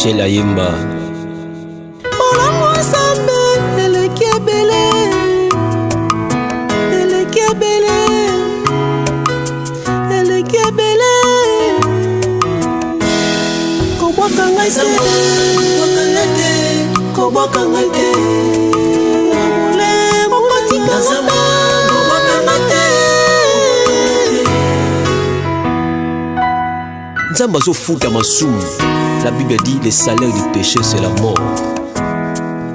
Michel Ayemba. Nzamba zo futa masumu. La Bible dit le salaire du péché c'est la mort.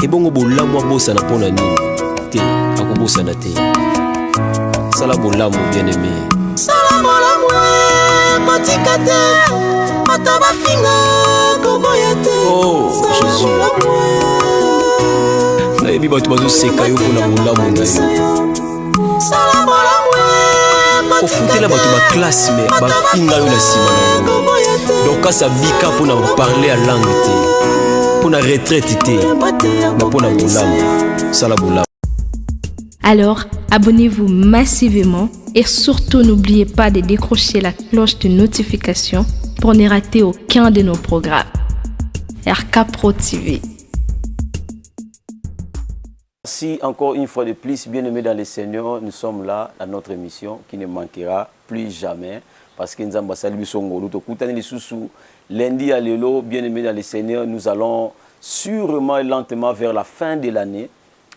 Et bongo bolamu bossa na pona nini te akobosa na te. Sala bolamu bien aimé. Sala bolamu matikate mataba finga koboyate. Oh Jésus. Na yebi batu bazo seka yo pona bolamu na yo. Sala bolamu ofutela bato ba classe mais ba finga yo na sima na yo. Donc quand ça bika pour nous parler à langue pour nous retraite pour nous boulamu. Alors abonnez-vous massivement et surtout n'oubliez pas de décrocher la cloche de notification pour ne rater aucun de nos programmes. RK Pro TV. Merci encore une fois de plus, bien-aimés dans le Seigneur, nous sommes là à notre émission qui ne manquera plus jamais. Parce que nous avons lundi à l'élo, bien-aimés dans le Seigneur, nous allons sûrement et lentement vers la fin de l'année.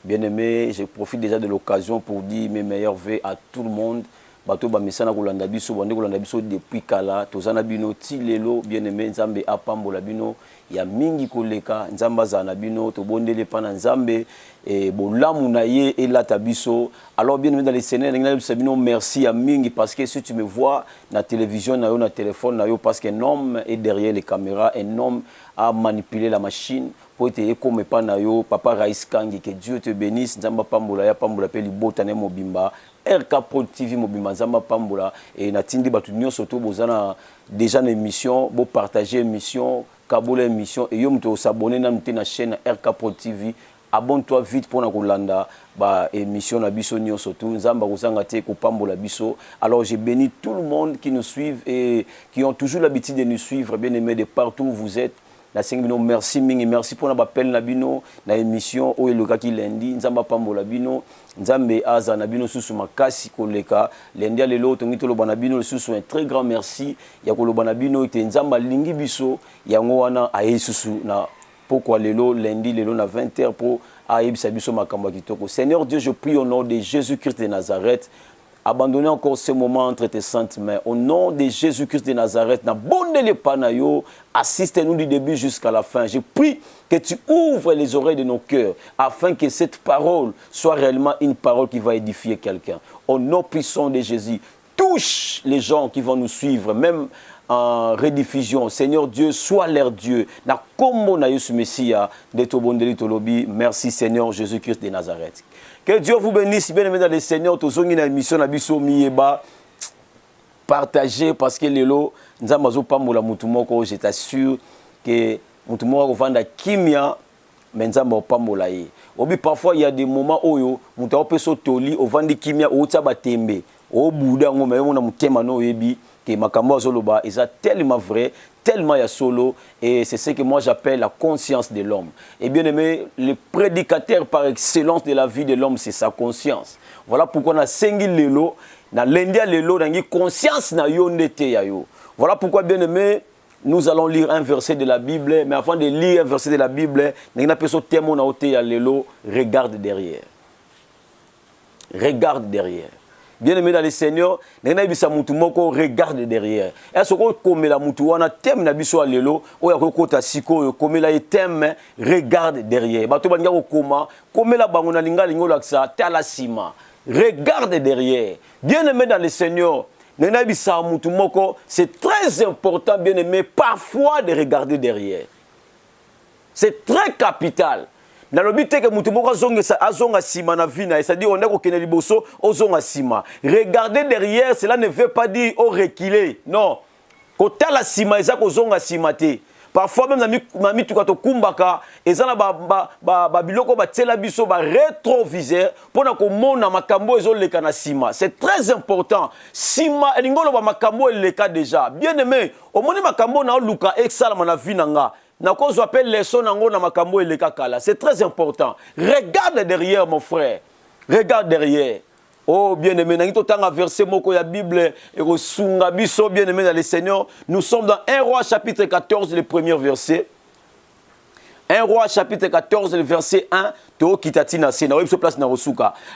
Bien-aimés, je profite déjà de l'occasion pour dire mes meilleurs vœux à tout le monde. Bato ba mesana kolanda biso bande kolanda biso depuis kala tozana bino ti lelo bien-aimé nzambe apambola bino ya mingi koleka nzamba za na bino to bondele pana nzambe et bolamu na ye elata biso. Alors bien-aimé dans les Seigneur ngina biso bino merci à mingi parce que si tu me vois na télévision na yo na téléphone na yo parce qu'un homme est derrière les caméras, un homme a manipulé la machine pour te comme pa na yo papa Raïs Kangi, que Dieu te bénisse nzamba pambola ya pambola pe libota ne mobimba RK Pro TV mobimba nzamba pambola et natindi batu nyonso to bozana déjà une émission bo partager émission kabola émission et yo mto s'abonner na mte na chaîne RK Pro TV. Abonne-toi vite pour na kolanda ba émission na biso nyonso to nzamba kozanga te ko pambola biso. Alors j'ai béni tout le monde qui nous suivent et qui ont toujours l'habitude de nous suivre, bien aimés de partout où vous êtes. La Seigneur, merci mingi, merci pour l'appel nabino, na émission où le qui lundi, nzamba pambola bino, nzambe aza nabino susu makasi koleka, lundi à l'élo tongito lo banabino susu un très grand merci, ya ko lo banabino ite nzamba lingi biso, ya ngwana aye susu na pourquoi l'élo lundi l'élo na 20h pour aye biso makamba kitoko. Seigneur Dieu, je prie au nom de Jésus-Christ de Nazareth. Abandonnez encore ce moment entre tes saintes mains. Au nom de Jésus-Christ de Nazareth, n'abandonnez pas Nayo, assistez-nous du début jusqu'à la fin. Je prie que tu ouvres les oreilles de nos cœurs afin que cette parole soit réellement une parole qui va édifier quelqu'un. Au nom puissant de Jésus, touche les gens qui vont nous suivre, même en rediffusion. Seigneur Dieu, sois leur Dieu. Na kombo na Yesu Messia de Tobondeli Tolobi. Merci Seigneur Jésus-Christ de Nazareth. Que Dieu vous bénisse, bien-aimés dans le Seigneur. Tozongi na émission na biso miyeba. Partagez parce que lelo nzamazo pambola mutu moko, je t'assure que mutu moko vanda kimia mais nzamba pambola ye. Obi parfois il y a des moments oyo mutu opeso toli ovandi kimia outa batembe. O bouda ngoma yo na mutema no yebi que makambo azoloba est tellement vrai, tellement ya solo, et c'est ce que moi j'appelle la conscience de l'homme. Et bien aimé, le prédicateur par excellence de la vie de l'homme, c'est sa conscience. Voilà pourquoi on a sengi lelo, na lendia lelo, na conscience na yo nete ya yo. Voilà pourquoi bien aimé, nous allons lire un verset de la Bible, mais avant de lire un verset de la Bible, na peso temo na ote ya lelo, regarde derrière. Regarde derrière. Bien-aimé dans le Seigneur, regarde derrière. Est-ce que comme la mutuana thème na biso alelo, oya kokota siko comme la thème regarde derrière. Bato banga koma, comme la bangona linga lingo laksa tala sima. Regarde derrière. Bien-aimé dans le Seigneur, c'est très important, bien-aimé, parfois de regarder derrière. C'est très capital. Dans le but que mutumoko azonga sima na vina, c'est-à-dire on est au Keneliboso, ozonga sima. Regarder derrière, cela ne veut pas dire au reculer. Non. Kota la sima, ezak ozonga sima te. Parfois même mami tukato kumbaka, ezana ba biloko ba tela biso ba rétroviseur pour na ko mona makambo ezoleka na sima. C'est très important. Sima elingolo ba makambo eleka déjà. Bien aimé, au moni makambo na luka exala na vina nga. na cause appelle leçon nango na makambo elekakala. C'est très important. Regarde derrière mon frère. Regarde derrière. Oh bien-aimé, nangi totanga verset moko ya Bible et rosunga biso bien-aimé dans le Seigneur. Nous sommes dans 1 Roi chapitre 14 le premier verset. 1 Roi chapitre 14 le verset 1.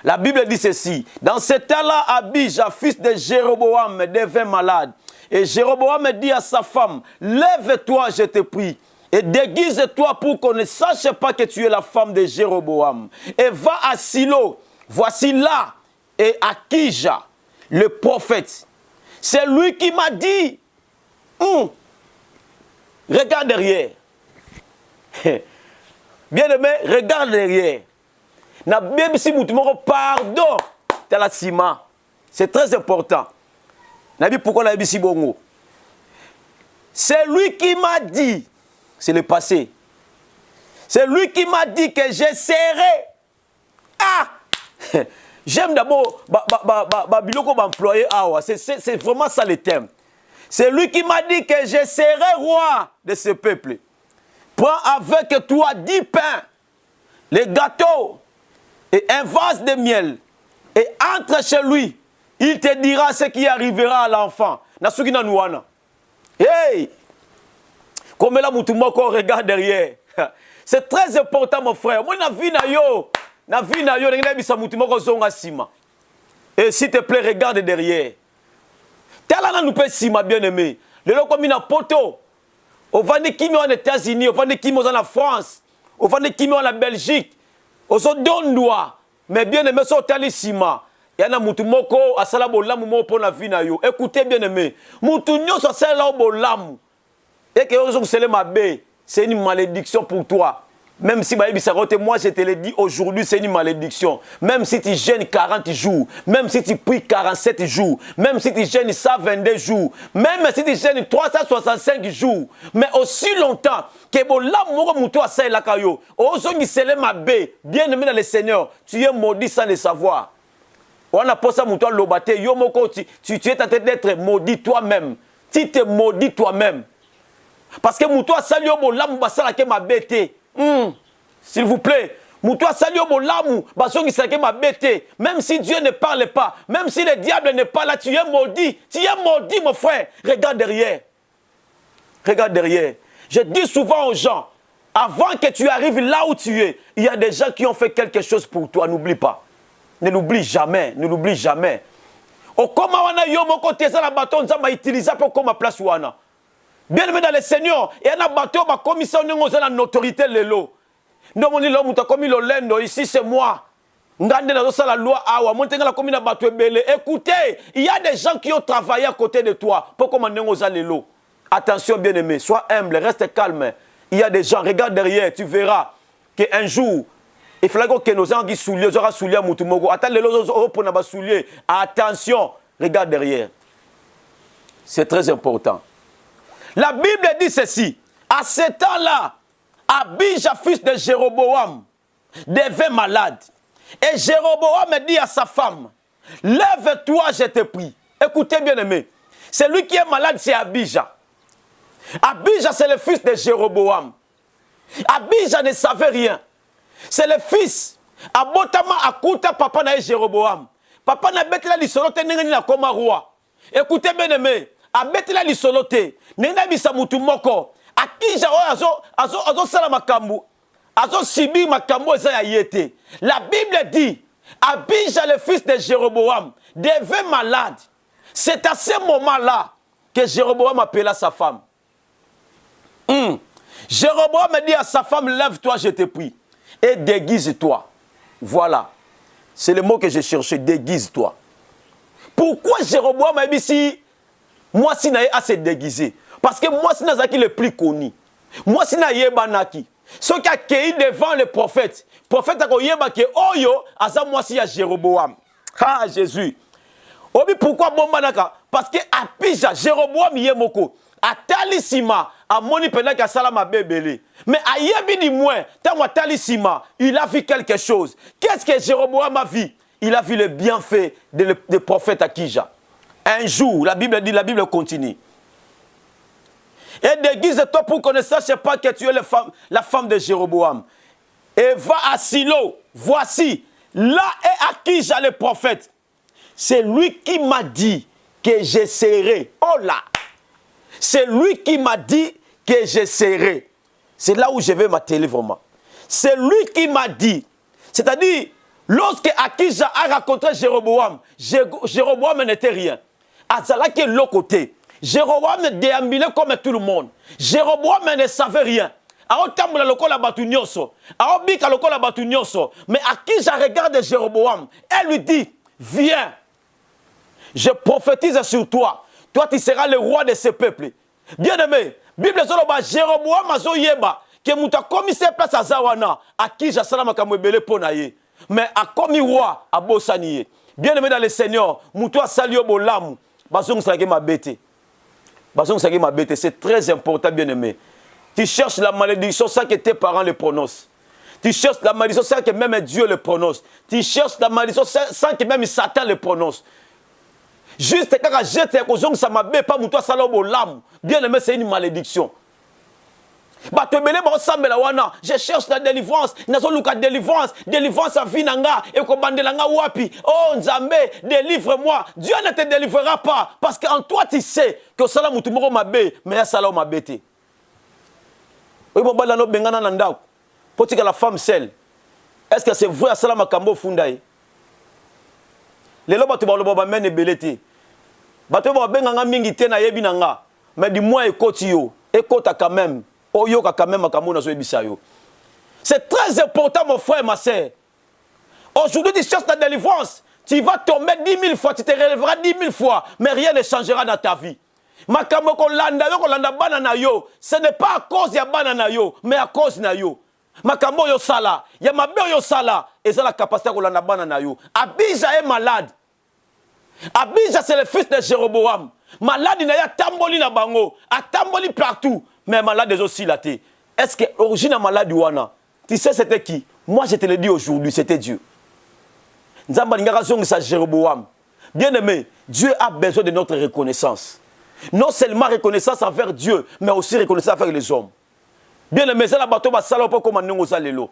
La Bible dit ceci. Dans ce temps-là, Abijah, fils de Jéroboam, devint malade. Et Jéroboam dit à sa femme, lève-toi, je te prie, et déguise-toi pour qu'on ne sache pas que tu es la femme de Jéroboam. Et va à Silo. Voici là, et Akija, le prophète. C'est lui qui m'a dit, regarde derrière. Bien-aimé, regarde derrière. Na même si moutumoko pardon, t'as la cima. C'est très important. Nabi pourquoi na si bongo? C'est lui qui m'a dit, c'est le passé. C'est lui qui m'a dit que j'essaierai. Ah! J'aime d'abord biloko employé awa. C'est vraiment ça le thème. C'est lui qui m'a dit que je serai roi de ce peuple. Prends avec toi 10 pains, les gâteaux et un vase de miel. Et entre chez lui. Il te dira ce qui arrivera à l'enfant. Nasukina Nouana. Hey! Comme là, Moutoumoko regarde derrière. C'est très important, mon frère. Moi, na vie na yo. Na vie na yo, n'engagez pas Moutoumoko zonga sima. Et s'il te plaît, regarde derrière. Talana nous peut sima, bien aimé. Le lot comme une poto. On va ne kimi en États-Unis, on va ne kimi en France, on va ne kimi en Belgique. On se donne droit. Mais bien aimé, ça tali sima. Yana mutu moko asala bolamu mo pour la vie na yo. Écoutez bien aimé, mutu nyoso asala bolamu. Et que ozo kusele mabe, c'est une malédiction pour toi. Même si moi je te le dis aujourd'hui, c'est une malédiction. Même si tu jeûnes 40 jours, même si tu pries 47 jours, même si tu jeûnes 122 jours, même si tu jeûnes 365 jours, mais aussi longtemps que bolamu moko mutu asala kayo, ozo kusele mabe, bien aimé dans le Seigneur, tu es maudit sans le savoir. On a posé mouton lobaté, yo moko tu es en train d'être maudit toi-même. Tu te maudis toi-même. Parce que mouton salio bo lamu basala ke ma bête. S'il vous plaît, mouton salio bo lamu basongi sake ma bête. Même si Dieu ne parle pas, même si le diable n'est pas là, tu es maudit. Tu es maudit mon frère. Regarde derrière. Regarde derrière. Je dis souvent aux gens, avant que tu arrives là où tu es, il y a des gens qui ont fait quelque chose pour toi, n'oublie pas. Ne l'oublie jamais, ne l'oublie jamais. Au comment on a yo mon côté ça la bâton ça m'a utilisé pour comme place wana. Bien aimé dans le Seigneur, et un bâton ma commission nous a une autorité lelo. Non mon lelo muta comme le lendo ici c'est moi. Ngande na ça la loi awa montenga la commune bâton belé. Écoutez, il y a des gens qui ont travaillé à côté de toi pour commander nous a lelo. Attention bien aimé, sois humble, reste calme. Il y a des gens, regarde derrière, tu verras qu'un jour il faut que nos gens qui souliers, aura souliers à Moutoumoko. Attends les autres pour n'avoir souliers. Attention, regarde derrière. C'est très important. La Bible dit ceci. À ce temps-là, Abijah, fils de Jéroboam, devint malade. Et Jéroboam dit à sa femme, lève-toi, je te prie. Écoutez bien aimé. Celui qui est malade, c'est Abijah. Abijah, c'est le fils de Jéroboam. Abijah ne savait rien. C'est le fils. Abotama akuta papa na Jéroboam. Papa na betela lisolote nengeni na koma roi. Écoutez bien aimé, a betela lisolote nengena bisa mutu moko. Akija azo sala makambu. Azo sibi makambu eza ya yete. La Bible dit Abijah le fils de Jéroboam devint malade. C'est à ce moment-là que Jéroboam appela sa femme. Jéroboam dit à sa femme, lève-toi, je te prie. Et déguise-toi. Voilà. C'est le mot que j'ai cherché. Déguise-toi. Pourquoi Jéroboam a dit si moi si n'a pas se déguiser? Parce que moi si n'a pas le plus connu. Moi si n'a pas banaki. Ceux qui a cueilli devant le prophète. Le prophète a dit que oyo asa moi si a Jéroboam. Ah Jésus. Obi pourquoi bon banaka? Parce que Abijah Jéroboam yemoko. Atalisima a moni pendant que salama bébélé. Mais à yebi di moins, tant Atalisima, il a vu quelque chose. Qu'est-ce que Jéroboam a vu? Il a vu le bienfait du prophète Akija. Un jour, la Bible dit, la Bible continue. et déguise-toi pour qu'on ne sache pas que tu es la femme de Jéroboam. Et va à Silo, voici, là est Akija le prophète. C'est lui qui m'a dit que je serai. Oh là! C'est lui qui m'a dit que je serai. C'est là où je vais m'atteler vraiment. C'est lui qui m'a dit. C'est-à-dire, lorsque Akija a rencontré Jéroboam, Jéroboam n'était rien. Azala qui est l'autre côté. Jéroboam déambulait comme tout le monde. Jéroboam ne savait rien. Aotambula lokola batu nyonso. Aobika lokola batu nyonso. Mais Akija regarde Jéroboam. Elle lui dit, viens. Je prophétise sur toi. Toi, tu seras le roi de ce peuple. Bien-aimé, Bible zoloba Jéroboam azoyeba que muta komi se place à Zawana. Akija salama kamwebele ponaye. Mais a commis roi à Bossaniye. Bien-aimé dans le Seigneur, muto salio bolamu. Bazong sage ma bête. Bazong sage ma bête. C'est très important, bien-aimé. Tu cherches la malédiction sans que tes parents le prononcent. Tu cherches la malédiction sans que même Dieu le prononce. Tu cherches la malédiction sans que même Satan le prononce. Juste quand j'étais à ça m'a pas muto salobo l'âme. Bien-aimé, c'est une malédiction. Je cherche la délivrance. Délivrance à Vinanga. Et Kobandelanga Wapi. Oh Nzambe, délivre-moi. Dieu ne te délivrera pas. Parce qu'en toi, tu sais que Salam Moutumoro m'a bé, mais Salam m'a bêté. Oui, mon balano Bengana Nandao. Pour que la femme seule. Est-ce que c'est vrai à Salam Akambo Fundaï? Les lobes tu vas le mène et belleté. Bateau va Benganga Mingi Tena Yebinanga. Mais dis-moi, écoute yo. Écoute quand même. C'est très important, mon frère et ma soeur. Aujourd'hui, tu cherches la délivrance. Tu vas tomber 10 000 fois, tu te relèveras 10 000 fois, mais rien ne changera dans ta vie. Ce n'est pas à cause de banana yo, mais à cause de yo. Makambo yo sala, ya mabe yo sala, et ça la capacité de landa banana yo. Abija est malade. Abija c'est le fils de Jéroboam. Malade il y a tamboli na bango, a tamboli partout. Mais malade des aussi là. Est-ce que l'origine de malade wana? Tu sais c'était qui? Moi je te le dis aujourd'hui, c'était Dieu. Nzamba ngaka zongisa Jéroboam. Bien-aimé, Dieu a besoin de notre reconnaissance. Non seulement reconnaissance envers Dieu, mais aussi reconnaissance envers les hommes. Bien-aimé, c'est la bateau basala pour comment nous allons.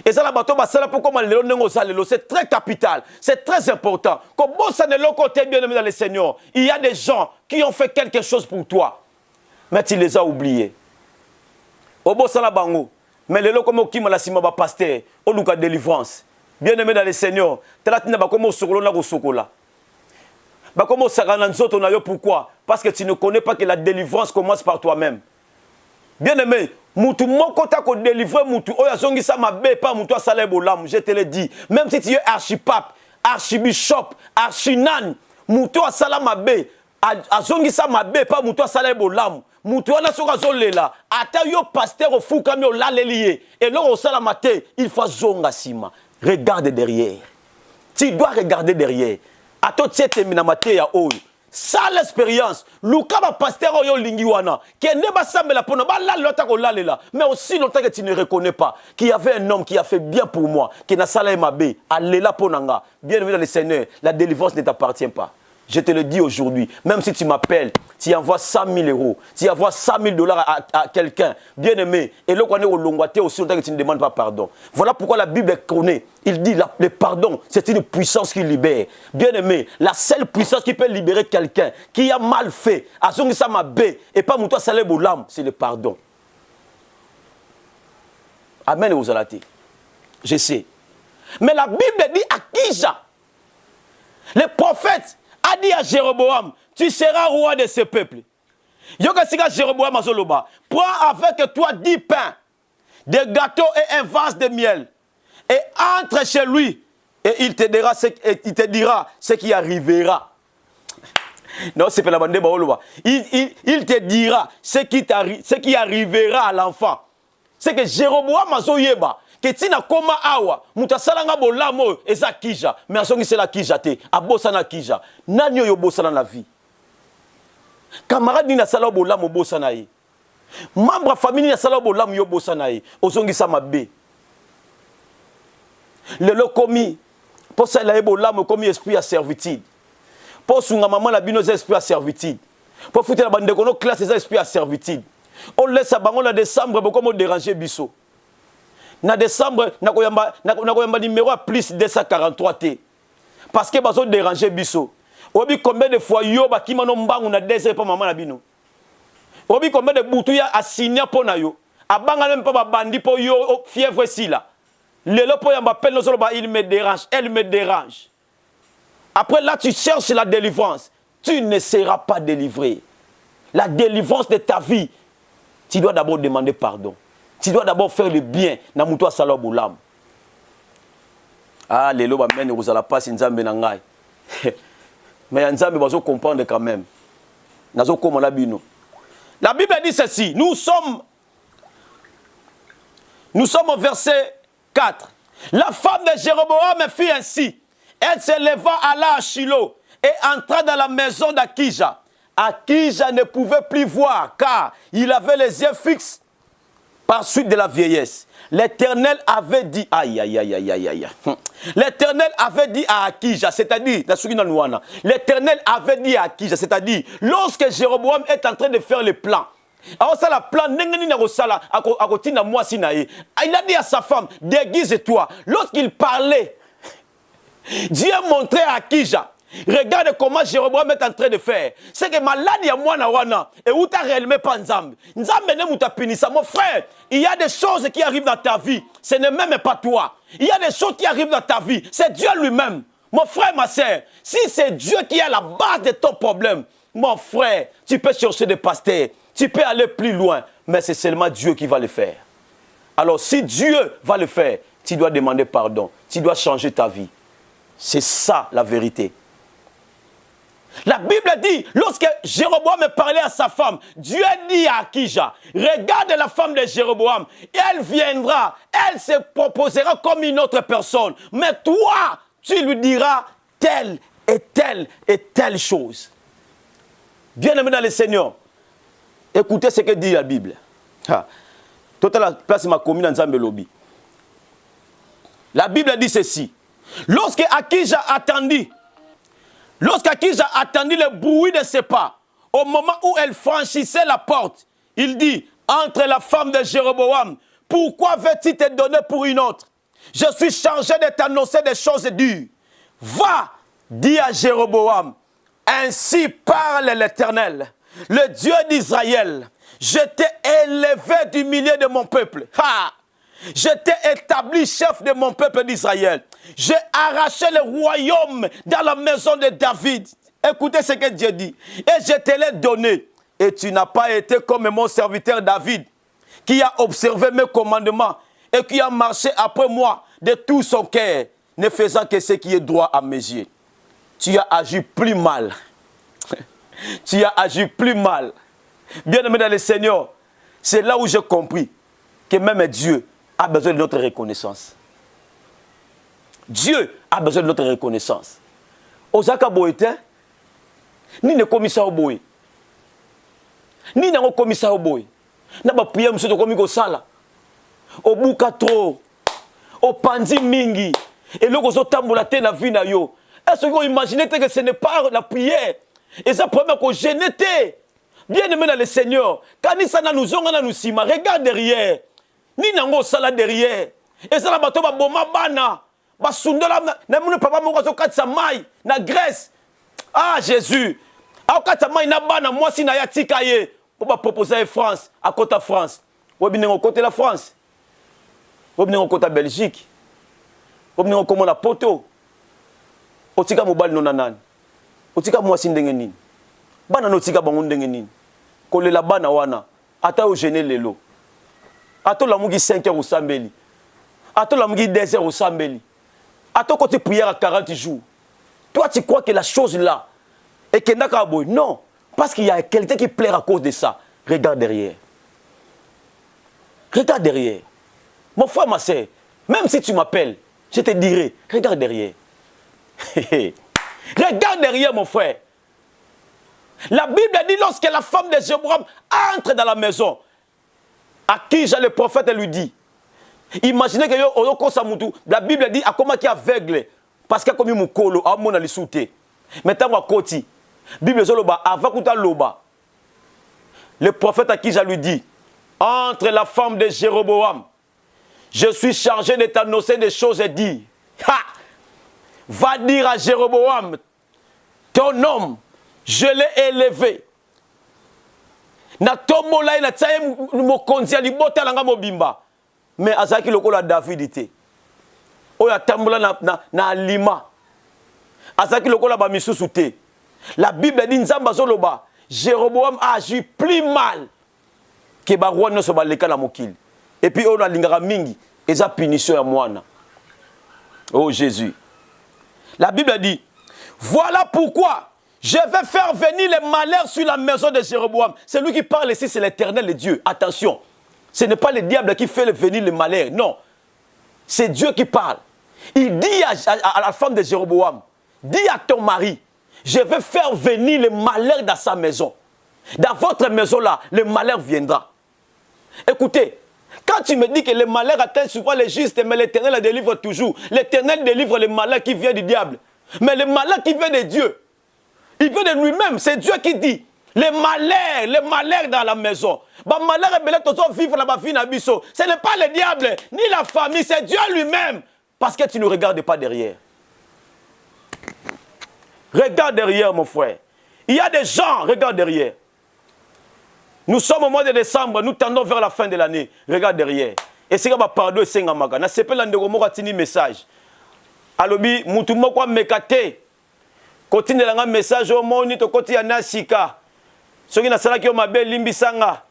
Et ça la bateau basala pour comment nous allons. C'est très capital, c'est très important. Comme bon ça de l'autre côté, bien-aimé dans le Seigneur, il y a des gens qui ont fait quelque chose pour toi. Mais tu les as oubliés. Obo sala bango. Mais les locaux comme qui m'a la sima ba pasteur, au luka délivrance. Bien-aimé dans le Seigneur, telatina ba comme sokolo na ko sokola. Ba comme sakana nzoto na yo pourquoi? Parce que tu ne connais pas que la délivrance commence par toi-même. Bien-aimé, mutu moko ta ko délivrer mutu oya zongi sa mabe pas mutu asala bolam, je te le dis. Même si tu es archipape, archibishop, archinan, mutu asala mabe, azongisa mabe pas mutu asala bolam. Mutu wana soka zolela ata yo pasteur ofuka mi olalelié et là au salamate il faut zonga sima. Regarde derrière. Tu dois regarder derrière. Ato tiete minamate ya oyo. Ça l'expérience. Luka ba pasteur oyo lingi wana. Kende ba sambela pona ba la lota ko lalela. Mais aussi longtemps que tu ne reconnais pas qu'il y avait un homme qui a fait bien pour moi, qui n'a salé mabe, alela ponanga. Bien-aimé dans le Seigneur, la délivrance ne t'appartient pas. Je te le dis aujourd'hui, même si tu m'appelles, tu envoies 100 000 euros, tu envoies 100 000 dollars à quelqu'un, bien aimé, et là, on est au Longwate aussi longtemps que tu ne demandes pas pardon. Voilà pourquoi la Bible connaît. Il dit le pardon, c'est une puissance qui libère. Bien aimé, la seule puissance qui peut libérer quelqu'un qui a mal fait, à son et pas mouton salé boulam, c'est le pardon. Amen aux alatés. Je sais. Mais la Bible dit à Akija, le prophète, a dit à Jéroboam, tu seras roi de ce peuple. Yokasika Jéroboam azoloba, prends avec toi 10 pains, des gâteaux et un vase de miel, et entre chez lui, et il te dira ce qui arrivera. Non, c'est pas la bande baoloba. Il te dira ce qui arrivera à l'enfant. C'est que Jéroboam azoyeba. Que tina koma awa mutasalanga bolamo eza kija mais asongi c'est la kija te abosa na kija nani yo bosa na vie camarade ni na sala bolamo bosa na ye membre famille na sala bolamo yo bosa na ye ozongi sa mabe lelo komi pour ça la bolamo komi esprit à servitude pour sunga maman la bino esprit à servitude Pour foutre la bande de nos classes, les esprits à servitude. On laisse à bango en décembre, beaucoup de déranger biso. En décembre, na koyamba numéro à plus 243 T. Parce que bazo déranger biso. Obi combien de fois yo ba ki mano mbangu na désert pa maman na bino. Obi combien de boutou ya assigné pour na yo. Abanga même pas ba bandi pour yo fièvre si là. Lelo po yamba peine no solo ba il me dérange, elle me dérange. Après là tu cherches la délivrance. Tu ne seras pas délivré. La délivrance de ta vie, tu dois d'abord demander pardon. Tu dois d'abord faire le bien. Na muto asala bolam. Ah, lelo ba mène vous ala passe nzambe na ngai. Mais nzambe bazo comprendre quand même. Nazo comme la bino. La Bible dit ceci, nous sommes au verset 4. La femme de Jéroboam fit ainsi. Elle se leva, alla à Shilo et entra dans la maison d'Akija. Akija ne pouvait plus voir car il avait les yeux fixes par suite de la vieillesse. L'Éternel avait dit, aïe, aïe, aïe, aïe, aïe, aïe. L'Éternel avait dit à Akija, c'est-à-dire, l'Éternel avait dit à Akija, c'est-à-dire, lorsque Jéroboam est en train de faire le plan, alors ça la plan, il a dit à sa femme, déguise-toi. Lorsqu'il parlait, Dieu montrait à Akija, regarde comment Jéroboam est en train de faire. C'est que malade ya mwana wana et où t'as réellement pas nzambe. Nzambe ne mouta pinisa. Mon frère, il y a des choses qui arrivent dans ta vie. Ce n'est même pas toi. Il y a des choses qui arrivent dans ta vie. C'est Dieu lui-même. Mon frère, ma soeur, si c'est Dieu qui est à la base de ton problème, mon frère, tu peux chercher des pasteurs. Tu peux aller plus loin. Mais c'est seulement Dieu qui va le faire. Alors si Dieu va le faire, tu dois demander pardon. Tu dois changer ta vie. C'est ça la vérité. La Bible dit, lorsque Jéroboam parlait à sa femme, Dieu dit à Akija, regarde la femme de Jéroboam, elle viendra, elle se proposera comme une autre personne, mais toi, tu lui diras telle et telle et telle chose. Bien-aimé dans le Seigneur, écoutez ce que dit la Bible. Toute la place ma commune en Zambelobi. La Bible dit ceci, lorsque Akija attendit, lorsqu'Akija attendit le bruit de ses pas, au moment où elle franchissait la porte, il dit, entre la femme de Jéroboam, pourquoi veux-tu te donner pour une autre? Je suis chargé de t'annoncer des choses dures. Va, dis à Jéroboam, ainsi parle l'Éternel, le Dieu d'Israël. Je t'ai élevé du milieu de mon peuple. Je t'ai établi chef de mon peuple d'Israël. J'ai arraché le royaume dans la maison de David. Écoutez ce que Dieu dit. Et je te l'ai donné. Et tu n'as pas été comme mon serviteur David, qui a observé mes commandements et qui a marché après moi de tout son cœur, ne faisant que ce qui est droit à mes yeux. Tu as agi plus mal. Tu as agi plus mal. Bien-aimé dans le Seigneur, c'est là où j'ai compris que même Dieu a besoin de notre reconnaissance. Dieu a besoin de notre reconnaissance. Ozaka boite, ni ne komisa oboy. Ni na komisa oboy. Na ba prière monsieur to komiko sala. Obuka trop. Opanzi mingi. Et loko zo tambola te na vie na yo. Est-ce que vous imaginez que ce n'est pas la prière? Et ça promet qu'on gêne. Bien aimé dans le Seigneur. Quand nous onga nous sima, regarde derrière. Ni nango sala derrière. Et ça la bato ba boma bana. Ba sundola na mune papa moko zo katsa mai na Grèce. Ah Jésus. A katsa mai na bana moi si na ya tika ye. Pour ba proposer France, à côté France. Ou bien au côté la France. Ou bien au côté Belgique. Ou bien comme la poto. Otika mobile non nanani. Otika moi si ndenge nini. Bana no tika bango ndenge nini. Kolela bana wana ata o gêner lelo. Ato la mugi 5 heures au sambeli. Ato la mugi 2 heures au sambeli. Ato côté prière à 40 jours. Toi tu crois que la chose là est que ndaka boy? Non, parce qu'il y a quelqu'un qui pleure à cause de ça. Regarde derrière. Regarde derrière. Mon frère, ma soeur, même si tu m'appelles, je te dirai, regarde derrière. Regarde derrière, mon frère. La Bible dit lorsque la femme de Jéroboam entre dans la maison, Akija le prophète lui dit, imaginez que la Bible dit à comment qui est aveugle parce qu'il a commis mon colo à mon ali souté. Maintenant à côté, Bible zoloba avant que tu loba, le prophète à qui je lui dis, entre la femme de Jéroboam, je suis chargé de t'annoncer des choses et dire, va dire à Jéroboam, ton homme, je l'ai élevé. Na tombola na tsaye mokonzi alibota langa mobimba. Mais azaki lokola David ite. Oya tambola na alima. Azaki lokola ba misusu te. La Bible dit nzamba zoloba, Jéroboam a agi plus mal que ba roi no so ba leka na mokili. Et puis on a lingara mingi, eza punition ya mwana. Oh Jésus. La Bible dit, voilà pourquoi je vais faire venir les malheurs sur la maison de Jéroboam. C'est lui qui parle ici, c'est l'Éternel, le Dieu. Attention, ce n'est pas le diable qui fait venir les malheurs. Non, c'est Dieu qui parle. Il dit à la femme de Jéroboam, dis à ton mari, je vais faire venir les malheurs dans sa maison. Dans votre maison là, le malheur viendra. Écoutez, quand tu me dis que le malheur atteint souvent les justes, mais l'Éternel la délivre toujours. L'Éternel délivre le malheur qui vient du diable. Mais le malheur qui vient de Dieu, il vient de lui-même. C'est Dieu qui dit, les malheurs dans la maison. Ce n'est pas le diable, ni la famille, c'est Dieu lui-même. Parce que tu ne regardes pas derrière. Regarde derrière, mon frère. Il y a des gens, regarde derrière. Nous sommes au mois de décembre, nous tendons vers la fin de l'année. Regarde derrière. Et c'est comme pardon et c'est comme maga. Na sepe la ndeko moko tini message. Alobi mutu moko mekate. Continue la message au moni to koti ya nasika. Soki na sala ki o mabe limbisanga.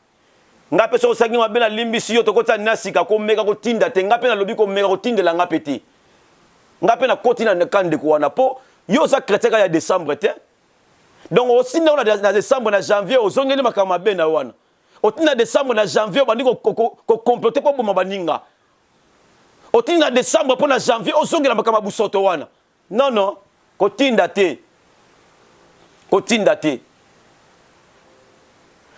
Ngape so saki mabe na limbisi yo to koti ya nasika ko meka ko tinda te ngape na lobi ko meka ko tindela ngape te. Ngape na koti na kande ko wana po yo za chrétien ya décembre te. Donc aussi na décembre na janvier ozongeli makama be na wana. Otina décembre na janvier bandi ko comploter po boma baninga. Otina décembre pour na janvier ozongela makama busoto wana. Non non, ko tinda te. Kotinda te.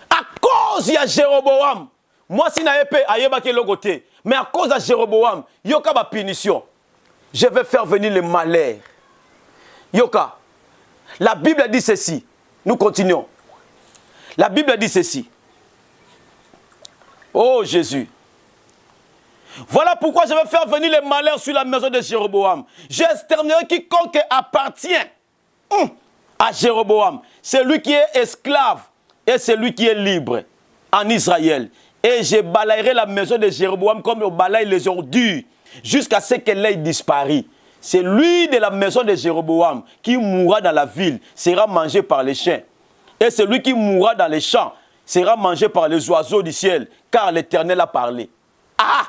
À cause de Jéroboam, moi si na épée ayeba ke logote, mais à cause de Jéroboam, yoka ba punition. Je vais faire venir le malheur. Yoka. La Bible dit ceci. Nous continuons. La Bible dit ceci. Oh Jésus. Voilà pourquoi je vais faire venir le malheur sur la maison de Jéroboam. J'exterminerai quiconque appartient à Jéroboam. C'est lui qui est esclave et c'est lui qui est libre en Israël. Et je balayerai la maison de Jéroboam comme on balaye les ordures jusqu'à ce qu'elle ait disparu. C'est lui de la maison de Jéroboam qui mourra dans la ville, sera mangé par les chiens. Et celui qui mourra dans les champs sera mangé par les oiseaux du ciel, car l'Éternel a parlé. Ah!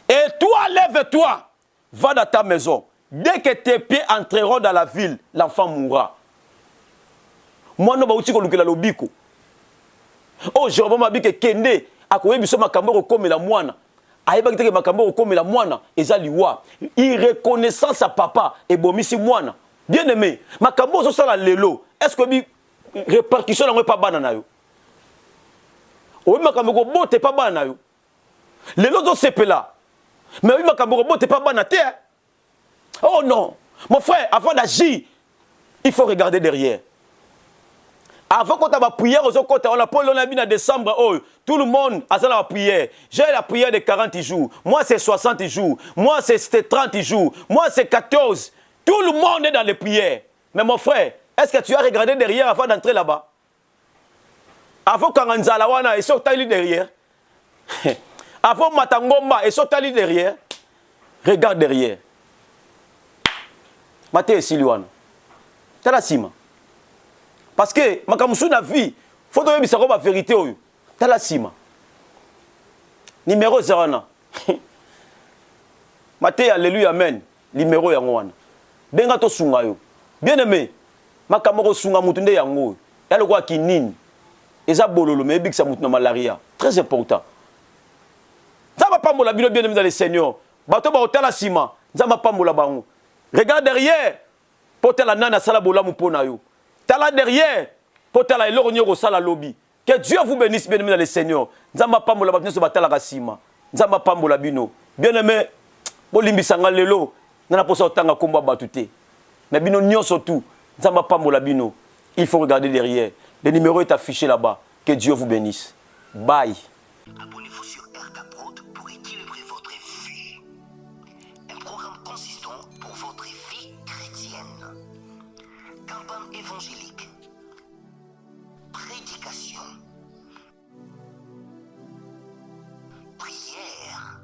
Et toi, lève-toi, va dans ta maison. Dès que tes pieds entreront dans la ville, l'enfant mourra. Moi, non, je ne sais pas. Oh, Jéroboam a dit que Kende a connu biso makambo comme la moine. Aïba qui makambo comme la moine. Ezaliwa. Il reconnaissant sa papa et bomisi moine. Bien aimé, makambo so sala lelo. Est-ce que bi répartition n'a pas banana yo? Oui, makambo bote pas banana yo. Lelo do sepela. Mais oui, makambo bote pas banana te. Oh non, mon frère, avant d'agir, il faut regarder derrière. Avant qu'on ait la prière, on a Paul en décembre, oh, tout le monde a la prière. J'ai la prière de 40 jours. Moi, c'est 60 jours. Moi, c'est 30 jours. Moi, c'est 14. Tout le monde est dans les prières. Mais mon frère, est-ce que tu as regardé derrière avant d'entrer là-bas? Avant Kanganzalawana, et sur Tali derrière. Avant Matangomba, et sur Tali derrière. Regarde derrière. Maté Siliwan. T'as la cime. Parce que, makamusu na vie, faut que tu aies la vérité. T'as la cime. Numéro 0. Maté, alléluia, amen. Numéro yangoana. Benga to sunga yo. Bien aimé, makamoko sunga mutunde yango. Y'a le quoi qui nine. Eza bololo, mais big sa mutuna malaria. Très important. Ça va pas mola bien aimé dans le Seigneur. Bato ba hôtel la cime. Ça va pas mola bango. Regarde derrière. Pour la nana sala bola mupona yo. T'as là derrière. Pour la eloro sala lobby. Que Dieu vous bénisse bien aimé dans le Seigneur. Nzamba pa mola batino so batala kasima. Nzamba pa mola bino. Bien aimé. Bolimbi sanga lelo. Nana posa otanga komba batute. Mais bino nyon surtout. Nzamba pa mola bino. Il faut regarder derrière. Le numéro est affiché là-bas. Que Dieu vous bénisse. Bye. Abonnez-vous sur RK-Prod pour équilibrer votre vie. Un programme consistant pour votre vie chrétienne. Campagne évangélique. Prédication. Prière.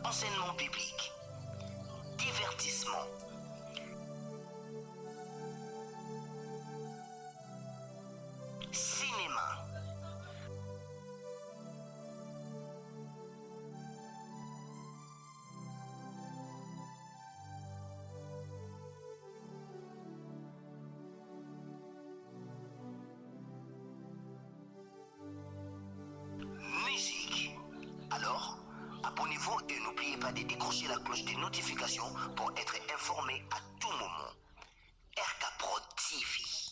Enseignement biblique. Divertissement. Cinéma. Musique. Alors, abonnez-vous et n'oubliez pas de décrocher la cloche des notifications pour être informé à tout moment. RK Prod TV.